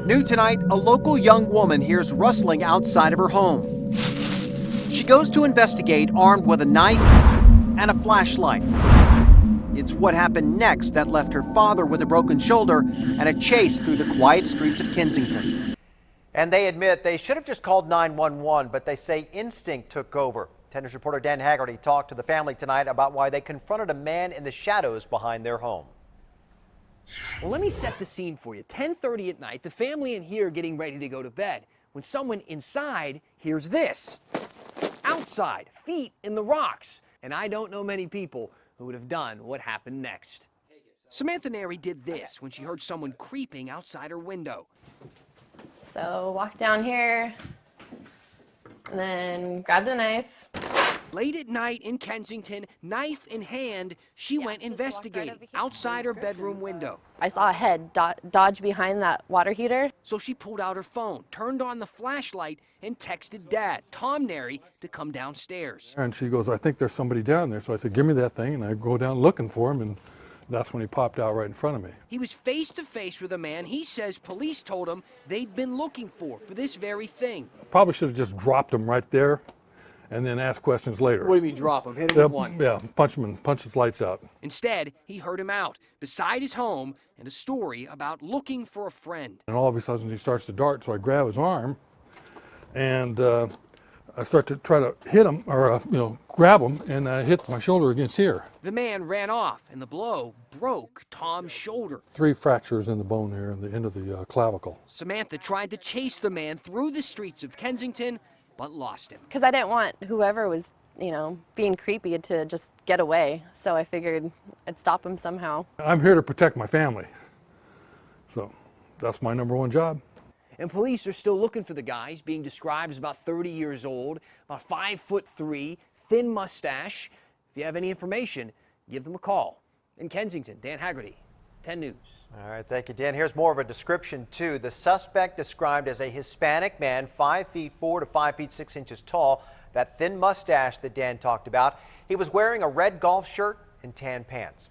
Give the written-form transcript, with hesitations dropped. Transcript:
New tonight, a local young woman hears rustling outside of her home. She goes to investigate armed with a knife and a flashlight. It's what happened next that left her father with a broken shoulder and a chase through the quiet streets of Kensington. And they admit they should have just called 911, but they say instinct took over. 10 News reporter Dan Haggerty talked to the family tonight about why they confronted a man in the shadows behind their home. Well, let me set the scene for you. 10:30 at night, the family in here getting ready to go to bed when someone inside hears this. Outside, feet in the rocks. And I don't know many people who would have done what happened next. Samantha Narely did this when she heard someone creeping outside her window. So walked down here and then grabbed a knife. Late at night in Kensington, knife in hand, she went investigating outside her bedroom window. I saw a head dodge behind that water heater. So she pulled out her phone, turned on the flashlight, and texted Dad, Tom Narely, to come downstairs. And she goes, I think there's somebody down there. So I said, give me that thing. And I go down looking for him. And that's when he popped out right in front of me. He was face to face with a man he says police told him they'd been looking for this very thing. Probably should have just dropped him right there and then ask questions later. What do you mean drop him? Hit him with one? Yeah, punch him and punch his lights out. Instead, he heard him out beside his home and a story about looking for a friend. And all of a sudden he starts to dart, so I grab his arm and I start to try to hit him, or grab him, and I hit my shoulder against here. The man ran off, and the blow broke Tom's shoulder. 3 fractures in the bone here, in the end of the clavicle. Samantha tried to chase the man through the streets of Kensington, but lost him. Because I didn't want whoever was, being creepy to just get away. So I figured I'd stop him somehow. I'm here to protect my family. So that's my #1 job. And police are still looking for the guy. He's being described as about 30 years old, about 5'3", thin mustache. If you have any information, give them a call. In Kensington, Dan Haggerty, 10 News. All right, thank you, Dan. Here's more of a description, too. The suspect described as a Hispanic man, 5'4" to 5'6" tall. That thin mustache that Dan talked about. He was wearing a red golf shirt and tan pants.